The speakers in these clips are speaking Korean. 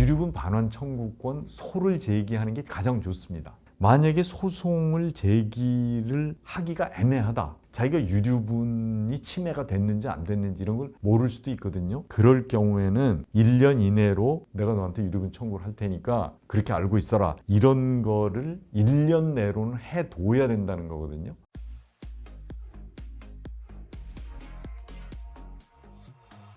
유류분 반환 청구권 소를 제기하는 게 가장 좋습니다. 만약에 소송을 제기를 하기가 애매하다. 자기가 유류분이 침해가 됐는지 안 됐는지 이런 걸 모를 수도 있거든요. 그럴 경우에는 1년 이내로 내가 너한테 유류분 청구를 할 테니까 그렇게 알고 있어라. 이런 거를 1년 내로는 해둬야 된다는 거거든요.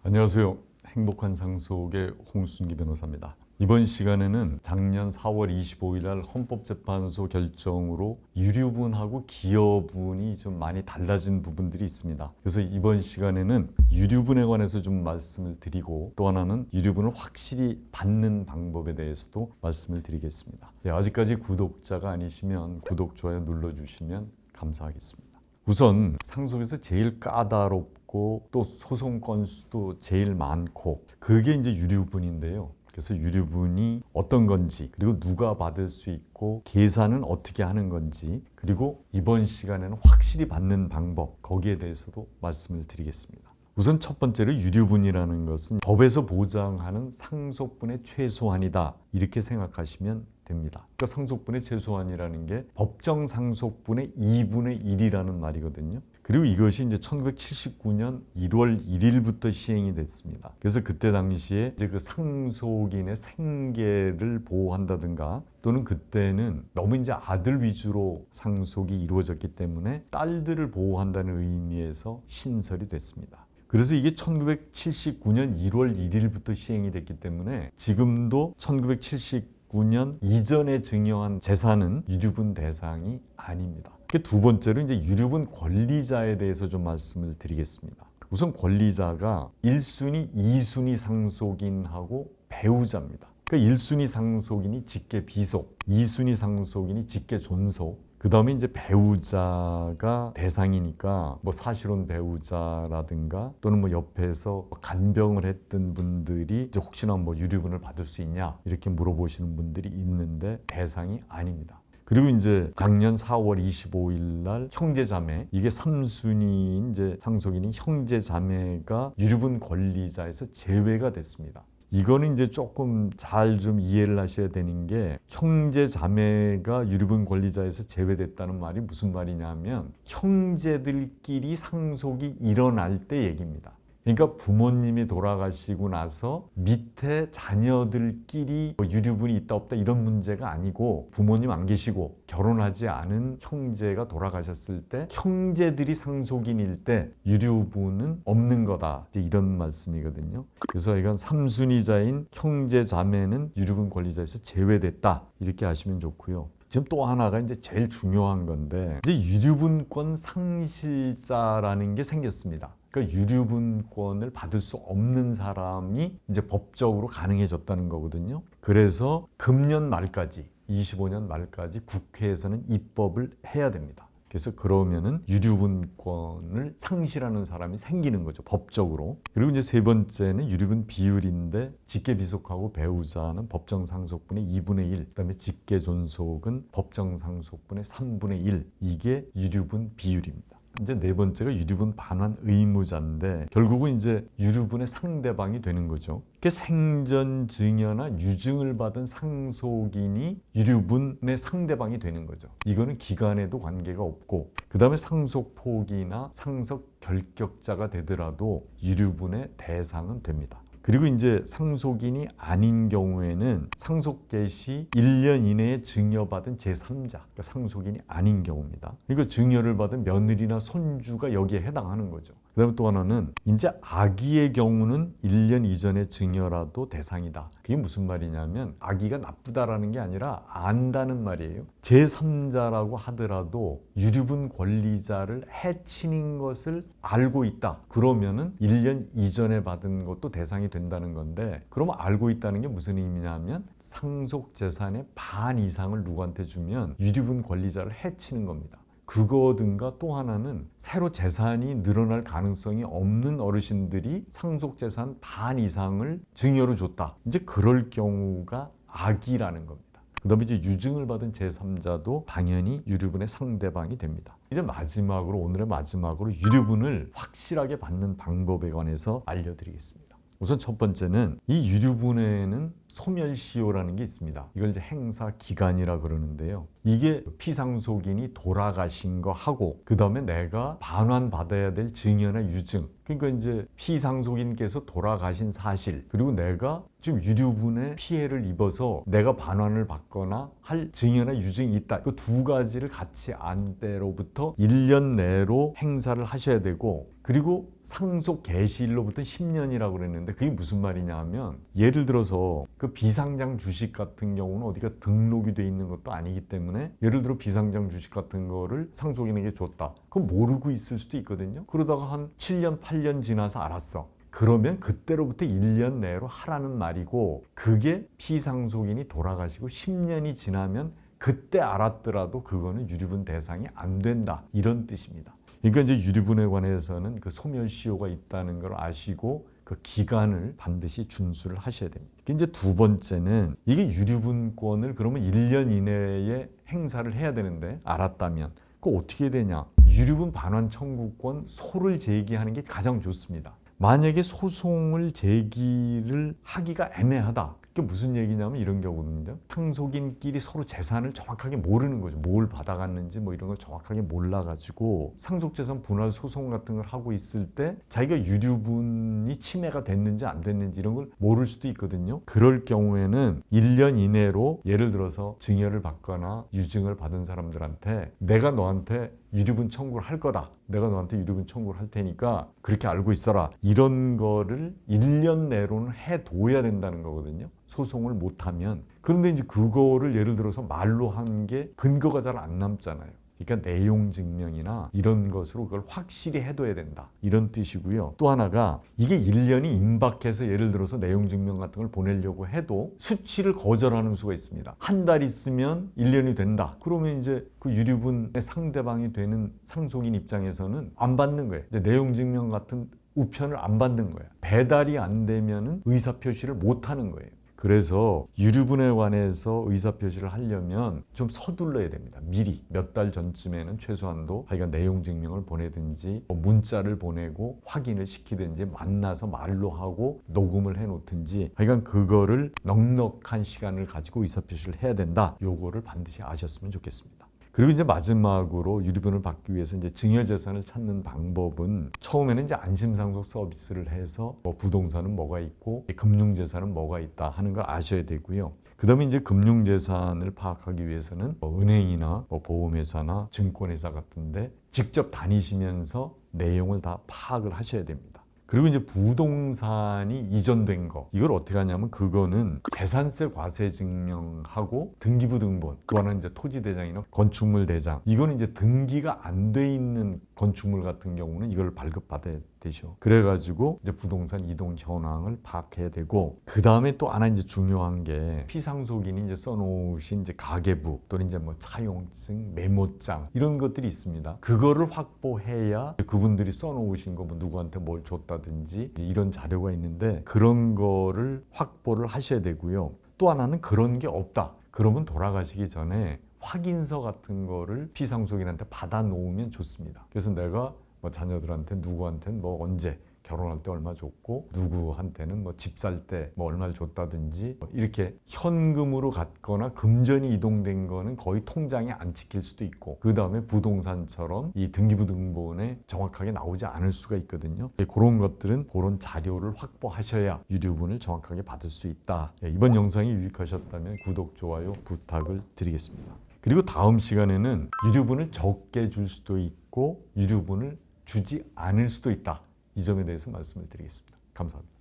안녕하세요. 행복한 상속의 홍순기 변호사입니다. 이번 시간에는 작년 4월 25일 날 헌법재판소 결정으로 유류분하고 기여분이 좀 많이 달라진 부분들이 있습니다. 그래서 이번 시간에는 유류분에 관해서 좀 말씀을 드리고, 또 하나는 유류분을 확실히 받는 방법에 대해서도 말씀을 드리겠습니다. 아직까지 구독자가 아니시면 구독, 좋아요 눌러주시면 감사하겠습니다. 우선 상속에서 제일 까다롭고 또 소송 건수도 제일 많고 그게 이제 유류분인데요. 그래서 유류분이 어떤 건지, 그리고 누가 받을 수 있고 계산은 어떻게 하는 건지, 그리고 이번 시간에는 확실히 받는 방법, 거기에 대해서도 말씀을 드리겠습니다. 우선 첫 번째로 유류분이라는 것은 법에서 보장하는 상속분의 최소한이다, 이렇게 생각하시면 됩니다. 그러니까 상속분의 최소한이라는 게 법정 상속분의 2분의 1이라는 말이거든요. 그리고 이것이 이제 1979년 1월 1일부터 시행이 됐습니다. 그래서 그때 당시에 이제 그 상속인의 생계를 보호한다든가, 또는 그때는 너무 이제 아들 위주로 상속이 이루어졌기 때문에 딸들을 보호한다는 의미에서 신설이 됐습니다. 그래서 이게 1979년 1월 1일부터 시행이 됐기 때문에 지금도 1979년 이전에 증여한 재산은 유류분 대상이 아닙니다. 두 번째로 이제 유류분 권리자에 대해서 좀 말씀을 드리겠습니다. 우선 권리자가 1순위, 2순위 상속인하고 배우자입니다. 그러니까 1순위 상속인이 직계 비속, 2순위 상속인이 직계 존속, 그 다음에 이제 배우자가 대상이니까 뭐 사실혼 배우자라든가, 또는 뭐 옆에서 간병을 했던 분들이 이제 혹시나 뭐 유류분을 받을 수 있냐 이렇게 물어보시는 분들이 있는데 대상이 아닙니다. 그리고 이제 작년 4월 25일 날 형제자매, 이게 3순위 이제 상속인인 형제자매가 유류분 권리자에서 제외가 됐습니다. 이거는 이제 조금 잘 좀 이해를 하셔야 되는 게, 형제 자매가 유류분 권리자에서 제외됐다는 말이 무슨 말이냐면 형제들끼리 상속이 일어날 때 얘기입니다. 그러니까 부모님이 돌아가시고 나서 밑에 자녀들끼리 유류분이 있다 없다 이런 문제가 아니고, 부모님 안 계시고 결혼하지 않은 형제가 돌아가셨을 때 형제들이 상속인일 때 유류분은 없는 거다, 이제 이런 말씀이거든요. 그래서 이건 3순위자인 형제 자매는 유류분 권리자에서 제외됐다, 이렇게 하시면 좋고요. 지금 또 하나가 이제 제일 중요한 건데, 이제 유류분권 상실자라는 게 생겼습니다. 그러니까 유류분권을 받을 수 없는 사람이 이제 법적으로 가능해졌다는 거거든요. 그래서 금년 말까지, 25년 말까지 국회에서는 입법을 해야 됩니다. 그래서 그러면은 유류분권을 상실하는 사람이 생기는 거죠, 법적으로. 그리고 이제 세 번째는 유류분 비율인데, 직계 비속하고 배우자는 법정 상속분의 2분의 1, 그다음에 직계 존속은 법정 상속분의 3분의 1, 이게 유류분 비율입니다. 이제 네 번째가 유류분 반환 의무자인데, 결국은 이제 유류분의 상대방이 되는 거죠. 생전 증여나 유증을 받은 상속인이 유류분의 상대방이 되는 거죠. 이거는 기간에도 관계가 없고, 그 다음에 상속 포기나 상속 결격자가 되더라도 유류분의 대상은 됩니다. 그리고 이제 상속인이 아닌 경우에는 상속 개시 1년 이내에 증여받은 제3자, 그러니까 상속인이 아닌 경우입니다. 이거 증여를 받은 며느리나 손주가 여기에 해당하는 거죠. 그 다음에 또 하나는 이제 아기의 경우는 1년 이전에 증여라도 대상이다. 그게 무슨 말이냐면 아기가 나쁘다라는 게 아니라 안다는 말이에요. 제3자라고 하더라도 유류분 권리자를 해치는 것을 알고 있다. 그러면은 1년 이전에 받은 것도 대상이 된다는 건데, 그러면 알고 있다는 게 무슨 의미냐면 상속 재산의 반 이상을 누구한테 주면 유류분 권리자를 해치는 겁니다. 그거든가, 또 하나는 새로 재산이 늘어날 가능성이 없는 어르신들이 상속 재산 반 이상을 증여로 줬다. 이제 그럴 경우가 악이라는 겁니다. 그 다음에 이제 유증을 받은 제3자도 당연히 유류분의 상대방이 됩니다. 이제 마지막으로, 오늘의 마지막으로 유류분을 확실하게 받는 방법에 관해서 알려드리겠습니다. 우선 첫 번째는 이 유류분에는 소멸시효라는 게 있습니다. 이걸 이제 행사 기간이라 그러는데요. 이게 피상속인이 돌아가신 거 하고 그 다음에 내가 반환받아야 될 증여나 유증, 그러니까 이제 피상속인께서 돌아가신 사실, 그리고 내가 지금 유류분의 피해를 입어서 내가 반환을 받거나 할 증여나 유증이 있다. 그 두 가지를 같이 안 때로부터 1년 내로 행사를 하셔야 되고, 그리고 상속 개시일로부터 10년이라고 그랬는데 그게 무슨 말이냐 하면, 예를 들어서 그 비상장 주식 같은 경우는 어디가 등록이 돼 있는 것도 아니기 때문에 예를 들어 비상장 주식 같은 거를 상속인에게 줬다. 그건 모르고 있을 수도 있거든요. 그러다가 한 7년, 8년 지나서 알았어. 그러면 그때로부터 1년 내로 하라는 말이고, 그게 피상속인이 돌아가시고 10년이 지나면 그때 알았더라도 그거는 유류분 대상이 안 된다, 이런 뜻입니다. 그러니까 이제 유류분에 관해서는 그 소멸시효가 있다는 걸 아시고 그 기간을 반드시 준수를 하셔야 됩니다. 이제 두 번째는 이게 유류분권을 그러면 1년 이내에 행사를 해야 되는데 알았다면 그거 어떻게 되냐? 유류분 반환 청구권 소를 제기하는 게 가장 좋습니다. 만약에 소송을 제기를 하기가 애매하다. 그게 무슨 얘기냐면 이런 경우거든요. 상속인끼리 서로 재산을 정확하게 모르는 거죠. 뭘 받아갔는지 뭐 이런 걸 정확하게 몰라가지고 상속재산 분할 소송 같은 걸 하고 있을 때 자기가 유류분이 침해가 됐는지 안 됐는지 이런 걸 모를 수도 있거든요. 그럴 경우에는 1년 이내로 예를 들어서 증여를 받거나 유증을 받은 사람들한테 내가 너한테 유류분 청구를 할 거다. 내가 너한테 유류분 청구를 할 테니까 그렇게 알고 있어라. 이런 거를 1년 내로는 해둬야 된다는 거거든요. 소송을 못하면. 그런데 이제 그거를 예를 들어서 말로 한 게 근거가 잘 안 남잖아요. 그러니까 내용 증명이나 이런 것으로 그걸 확실히 해둬야 된다, 이런 뜻이고요. 또 하나가 이게 1년이 임박해서 예를 들어서 내용 증명 같은 걸 보내려고 해도 수치를 거절하는 수가 있습니다. 한 달 있으면 1년이 된다. 그러면 이제 그 유류분의 상대방이 되는 상속인 입장에서는 안 받는 거예요. 내용 증명 같은 우편을 안 받는 거예요. 배달이 안 되면은 의사표시를 못 하는 거예요. 그래서 유류분에 관해서 의사표시를 하려면 좀 서둘러야 됩니다. 미리 몇 달 전쯤에는 최소한도 자기가 내용 증명을 보내든지 문자를 보내고 확인을 시키든지 만나서 말로 하고 녹음을 해놓든지, 하여간 그거를 넉넉한 시간을 가지고 의사표시를 해야 된다. 요거를 반드시 아셨으면 좋겠습니다. 그리고 이제 마지막으로 유류분을 받기 위해서 이제 증여재산을 찾는 방법은 처음에는 이제 안심상속 서비스를 해서 뭐 부동산은 뭐가 있고 금융재산은 뭐가 있다 하는 걸 아셔야 되고요. 그 다음에 이제 금융재산을 파악하기 위해서는 뭐 은행이나 뭐 보험회사나 증권회사 같은데 직접 다니시면서 내용을 다 파악을 하셔야 됩니다. 그리고 이제 부동산이 이전된 거, 이걸 어떻게 하냐면 그거는 재산세 과세 증명하고 등기부 등본, 그거는 이제 토지대장이나 건축물 대장, 이거는 이제 등기가 안 돼 있는 건축물 같은 경우는 이걸 발급받아야 되죠. 그래가지고 이제 부동산 이동 현황을 파악해야 되고, 그 다음에 또 하나 이제 중요한 게 피상속인이 이제 써놓으신 이제 가계부 또는 이제 뭐 차용증, 메모장 이런 것들이 있습니다. 그거를 확보해야 그분들이 써놓으신 거 뭐 누구한테 뭘 줬다든지 이런 자료가 있는데 그런 거를 확보를 하셔야 되고요. 또 하나는 그런 게 없다. 그러면 돌아가시기 전에 확인서 같은 거를 피상속인한테 받아 놓으면 좋습니다. 그래서 내가 뭐 자녀들한테 누구한테는 뭐 언제 결혼할 때 얼마 줬고 누구한테는 뭐 집 살 때 뭐 얼마를 줬다든지, 이렇게 현금으로 갔거나 금전이 이동된 거는 거의 통장에 안 찍힐 수도 있고, 그 다음에 부동산처럼 이 등기부 등본에 정확하게 나오지 않을 수가 있거든요. 그런 것들은 그런 자료를 확보하셔야 유류분을 정확하게 받을 수 있다. 이번 영상이 유익하셨다면 구독, 좋아요 부탁을 드리겠습니다. 그리고 다음 시간에는 유류분을 적게 줄 수도 있고 유류분을 주지 않을 수도 있다. 이 점에 대해서 말씀을 드리겠습니다. 감사합니다.